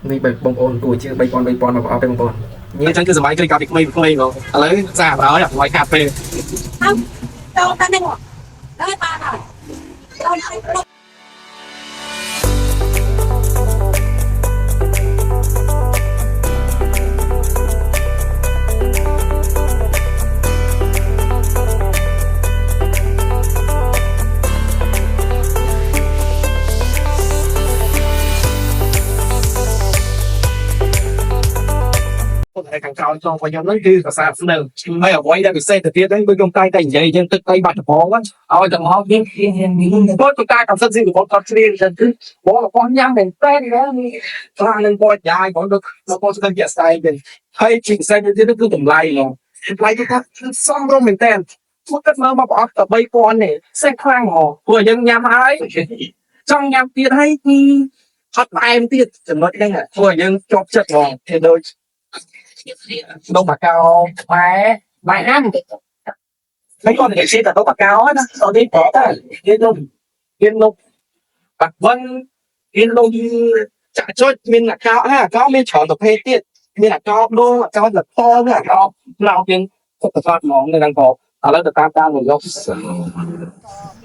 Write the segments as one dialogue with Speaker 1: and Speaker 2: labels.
Speaker 1: นี่ไปบงโอนกูชื่อไปปอนมาเอาไปบงโอน
Speaker 2: นี่ฉันคือสมัยเคยกลับอีกไม่หรอกอะไรทราบแล้วอย่างไรคาเฟ่
Speaker 3: đâu ta nên ngọt đấy ba rồi đâu
Speaker 2: ไอ้ขังเขาตรงไปยังนั่นคือกษัตริย์หนึ่งไม่เอาไว้ได้ไปเส้นแต่เทียบได้ไปตรงใต้แต่ใหญ่ยังตึกใต้บัตรพอว่าเอาจะมองเพราะตรงใต้กับเส้นสิ่งของตัดเรียนฉันคือบอกว่าคนยังเป็นเต้นแล้วนี่กลางนึงปอดยายบอกเราพอจะเกียร์สไตล์เป็นให้จริงเส้นที่นั่นคือตรงไล่เนาะไล่ที่ทักซ่อมร่มเป็นเต้นทุกกันมาบอกแต่ใบปอนเนี่ยเส้นข้างหอเพื่อยังยามหายจ้องยามเตียให้ที่พัดไปมันเตียจะลดได้ไงเพื่อยังจบจัดหอโดยđâu mà cao bài ăn mấy con nghệ sĩ là đâu mà cao á nó đi bỏ ta yên lung bạc vân yên lung chả cho mình là cao ha cao mình chọn được phê tiết mình là cao đô cao là to là cao nào tiếng không phải phát món nên đang có à lấy được tam người gốc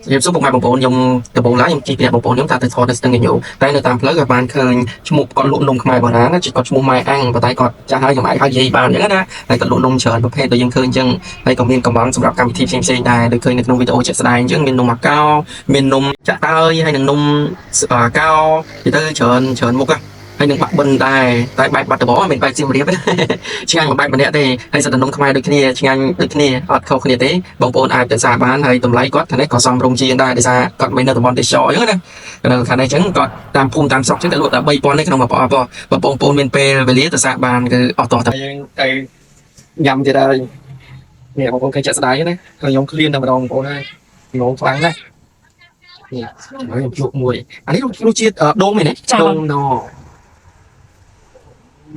Speaker 1: nhịp số 1 2 បងប្អូនខ្ញុំដំបូងឡើងខ្ញុំជិះពីបងប្អូនខ្ញុំថាទៅថតនៅស្ទឹងកញ្ញូតែនៅតាមផ្លូវក៏បានឃើញឈ្មោះគាត់លក់នំខ្មែរបុរាណណាគាត់ឈ្មោះម៉ែអាំងប៉ុន្តែគាត់ចាស់ហើយខ្ញុំអាចហៅយាយបានអញ្ចឹងណាតែគាត់លក់នំច្រើនប្រភេទដែលយើងឃើញអញ្ចឹងហើយក៏មានកំងសម្រាប់កម្មវិធីផ្សេងៗដែរដូចឃើញនៅក្នុងវីដេអូជាក់ស្ដែងអញ្ចឹងមាននំអាកោមាននំចាក់តើយហើយនឹងនំអាកោទីទៅច្រើនមុខហើយនឹងបាក់បិនដែរតែបែបបាត់ដំបងមិនបែបសៀមរាបឆ្ងាញ់មួយបែបម្នាក់ទេហើយសិតតែនំខ្មែរដូចគ្នាឆ្ងាញ់ដូចគ្នាអត់ខុសគ្នាទេបងប្អូនអាចទៅសាបានហើយតម្លៃគាត់ខាងនេះក៏សមរម្យជាងដែរដោយសារគាត់មិននៅតំបន់ទេសចរអញ្ចឹងណានៅខាងនេះអញ្ចឹងគាត់តាមភូមិតាមស្រុកអញ្ចឹងតែលក់តែ 3000 នេះក្នុងមួយប្រអប់បងប្អូនមានពេលវេលាទៅសាបានគឺអត់តោះតែ
Speaker 2: យើងទៅញ៉ាំទៀតហើយនេះបងប្អូនឃើញចាក់ស្ដាយណាខ្ញុំឃ្លានតែម្ដងបងប្អូនហើយងងខ្លាំងណាស់នេះខ្ញុំជក់មួយអានេះរសជាតិដូងមែនទេដូងណ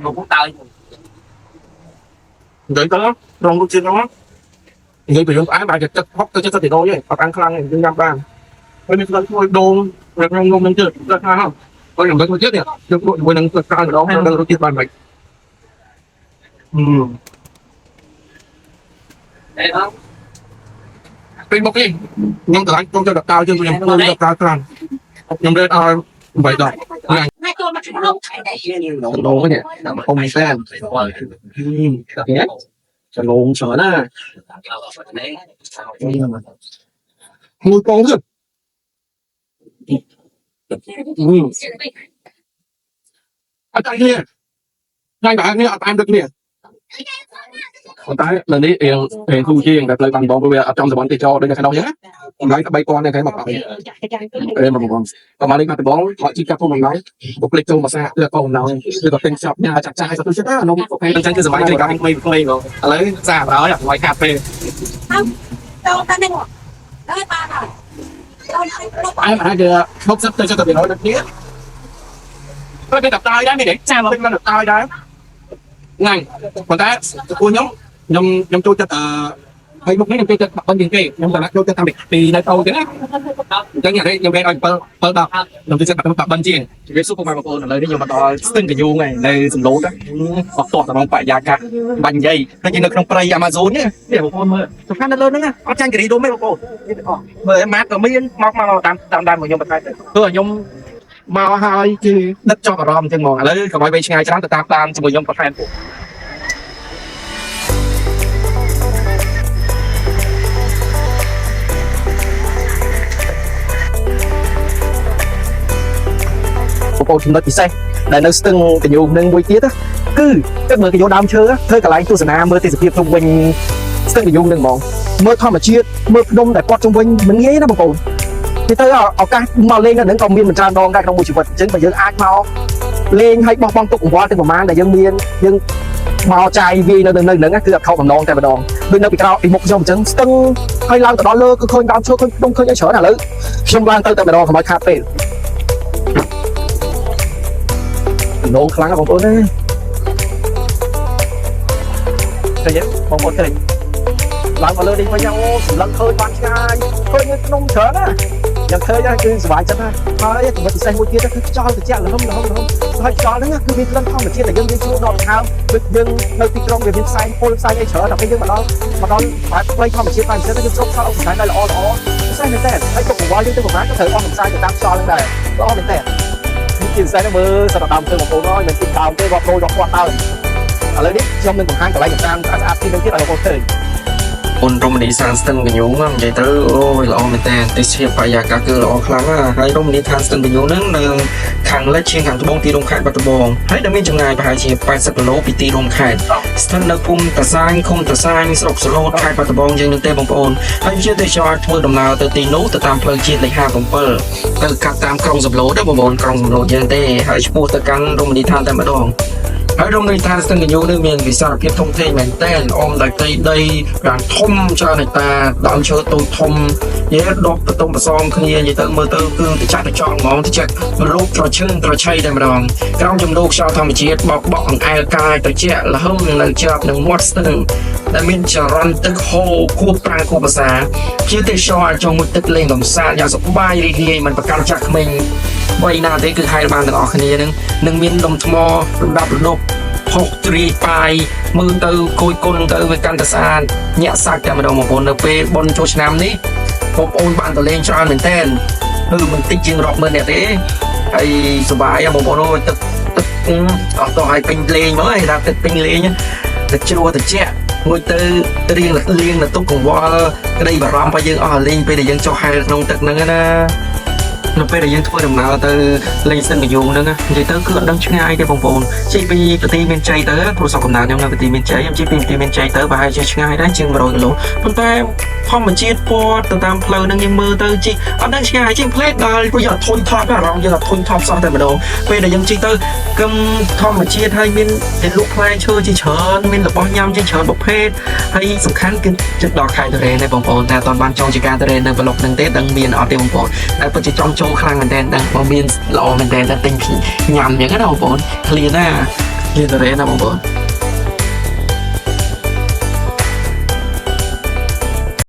Speaker 2: nó cũng tơi đợi có rong luôn chưa nó người bị ái bài chất hóc tôi chất thì thôi chứ hoặc ăn khăn này đi năm ba với mình thôi đôn rong rong lên chưa rất hay không có những cái chết nè được đội với năng cao ở đó đang đôi bàn bệnhเป็นบอกgì nhưng từ anh không cho đặt cao chưa tôi không đặt cao càng nhưng đây vậy rồi
Speaker 3: hai con mà không phải để
Speaker 2: đồ cái này không xem nhéจะลงเฉยนะมือกองสิอาจารย์เนี่ยngay bạnเนี่ยอาจารย์đượcเนี่ยcòn tái lầnนี้เองthu chiแบบเลยbằng bóng bây giờ trong giờ bóng thì cho đây là cái đâu nhé lấy cái bay con này cái mặt em mà còn còn mà lên mặt cái bóng họ chỉ cắt thôi mình nói một lịch châu mà xa là còn nào được tên shop nhà chặt trai sao tôi chết á nó ok chân cái giờ máy cái không rồi lấy ra đó là ngoài cà phê
Speaker 3: đâu ta nên ngọt đấy ba rồi
Speaker 2: ai mà kìa không sắp tới cho tụi mình nói được nhé có cái tập tay đó này để sao mà lên tập tay đó ngay còn ta cô nhóm tôi cho hay một mấy nhóm tôi cho bên tiền kia nhóm tôi cho tham biệt vì nơi tôi chứ chẳng nhà đây nhóm đây ở đâu nhóm tôi sẽ tập bên chiên cái số công an là nhưng mà to xin cái vuông này đây sừng lố đó hoặc to là phải giá cả bánh dây nó chỉ được trong play Amazon nhé để một con mưa chụp khăn lên nữa có tranh cái gì đúng mấy cô mời em mát ở mấy móc mà tam của nhóm bật tay thôi nhóm mà hai chứ đất cho cả rom trên mòn lấy còn mấy bên ngay cho nó tam cho người nhóm bật tay cô chúng ta chỉ xem để nó từng cái nhiều nên quay tiết á cứ các người cái vô đam chơi á thôi cả lại tôi sẽ làm mơ thì sẽ tiếp trong quanh từng cái dùng đừng mong mơ thôi mà chia mơ đông để quạt trong quanh mình nghĩ nó một cồn thì tới ở cái mà lên là đến còn miên mình tràn đòn cái trong môi trường vật chứ mà dân ai mau lên hay bong bong tụng qua từ mang để dân miên dân màu trai vì nó nơi nữa cứ không bằng non tại mà đòn bên đâu bị cao bị một dòng trứng từng hay lao từ đó lơ cứ khơi đau chưa khơi đông khơi chở là lớn trong lan tới tại mà đòn không phải cà phê nôn kháng bóng ôn đấy thấy chứ bóng ôn cái làm vào lơ đi với nhau lần khơi ban trai khơi như nông chở á ยังเคยนะคือสบายจังนะพอแล้วถึงมาติดใจหัวเทียนก็คือจอติดแจ้งแล้วហើយចោលហ្នឹងគឺមានក្លិនធម្មជាតិដែលយើងជួយដកថើដូចយើងនៅទីក្រុងវាមានផ្សែងពុលផ្សែងអីច្រើនដល់ពេលយើងមកដល់បែបផ្លូវធម្មជាតិបែបនេះយើងស្រុកខោអុកសាយដែលល្អផ្សែងមែនតើហើយពុកកង្វល់យើងទៅប្រហែលក៏ត្រូវអស់ផ្សែងទៅតាមខ្យល់ហ្នឹងដែរល្អមែនតើនេះជាផ្សែងមើលសត្វដើមធ្វើបងប្អូនអើយមិនទីដើមទេរាប់រយរាប់ពាន់ដើមឥឡូវនេះខ្ញុំនឹងបង្ហាញកន្លែងតាមស្អាតៗទីនេះទៀតឲ្យបងប្អូនឃើញ
Speaker 1: អូនរមនីសានស្ទឹងកញ្ញូហ្នឹងនិយាយទៅអូយល្អមែនតើទេសភាពបរិយាកាសគឺល្អខ្លាំងណាស់ហើយរមនីឋានស្ទឹងកញ្ញូហ្នឹងនៅខាងលិចជាងខាងត្បូងទីរួមខេត្តបាត់ដំបងហើយដែលមានចម្ងាយប្រហែលជា80គីឡូពីទីរួមខេត្តស្ថិតនៅភូមិតាសាញឃុំតាសាញស្រុកសឡូតខេត្តបាត់ដំបងយើងនឹងទេបងប្អូនហើយជាទេសចរធ្វើដំណើរទៅទីនោះទៅតាមផ្លូវជាតិលេខ57ទៅកាត់តាមក្រុងសំឡូតដែរបងប្អូនក្រុងសំឡូតយើងទេហើយឆ្ពោះទៅកាន់រមនីឋានតែម្ដង ហើយរមណីយដ្ឋានស្ទឹងកញ្ញូនេះមានវិសាលភាពធំធេងមែនទែនអមដោយផ្ទៃដីប្រាំធំច្រើនហិកតាដើមឈើតូចធំនិយាយដកបន្ទុំបន្សំគ្នានិយាយទៅមើលទៅគឺទៅចាក់ទៅចង់ហ្មងទៅចាក់រូបត្រឈឹងត្រឆៃតែម្ដងក្រោមជំនោខ្យល់ធម្មជាតិបក់អង្អែលកាយត្រជាក់លហឹមនៅជាប់នឹងមាត់ស្ទឹងដែលមានចរន្តទឹកហូរគួបប្រាំងគួបភាសាជាទេសចរចង់មួយទឹកលេងកំសាន្តយ៉ាងសប្បាយរីករាយមិនប្រកាន់ចាស់ក្មេងវ័យណាទេគឺហែលបានទាំងអស់គ្នានឹងមានដុំថ្មរដាប់រដប់ ហុកទ្រីប៉ាយមើលទៅគួយគុណទៅវាកាន់តែស្អាតញាក់សាច់តែម្ដងបងប្អូននៅពេលបុណ្យចូលឆ្នាំនេះបងប្អូនបានទៅលេងច្រើនមែនតើគឺមិនតិចជាងរាប់ម៉ឺនអ្នកទេហើយសុបាយបងប្អូនអើយទឹកអត់ទៅឲ្យពេញលេងមកហើយថាទឹកពេញលេងទឹកជ្រោះត្រជាក់មួយទៅរៀងលៀងនៅទុកកង្វល់ក្តីបារម្ភរបស់យើងអស់លេងពេលដែលយើងចុះហែលក្នុងទឹកហ្នឹងណា នៅពេលដែលយើងធ្វើដំណើរទៅលេងស្ទឹងកញ្ញូហ្នឹងនិយាយទៅគឺអត់ដឹងឆ្ងាយទេបងប្អូនជិះពីប្រទេសមានជ័យទៅព្រោះសពកំណើតខ្ញុំនៅប្រទេសមានជ័យខ្ញុំជិះពីប្រទេសមានជ័យទៅប្រហែលជាឆ្ងាយដែរជាង100គីឡូប៉ុន្តែធម្មជាតិពណ៌ទៅតាមផ្លូវហ្នឹងយើងមើលទៅជិះអត់ដឹងឆ្ងាយជាងផ្លេតដល់ព្រោះយើងអត់ធុញថប់អារម្មណ៍យើងអត់ធុញថប់សោះតែម្ដងពេលដែលយើងជិះទៅគឹមធម្មជាតិហើយមានតែលក់ផ្លែឈើជាច្រើនមានរបស់ញ៉ាំជាច្រើនប្រភេទហើយសំខាន់គឺចិត្តដល់ខេត្តតារ៉េដែរបងប្អូនតែអត់បានចង់ជាការតារ៉េនៅប្លុកហ្នឹងទេដឹងមានអត់ទេបងប្អូនតែពិតជាចង់ចូលខ្លាំងមែនតើដឹងបើមានល្អមែនតើទិញញ៉ាំយ៉ាងណាបងប្អូនឃ្លានណាឃ្លានតារ៉េណាបងប្អូន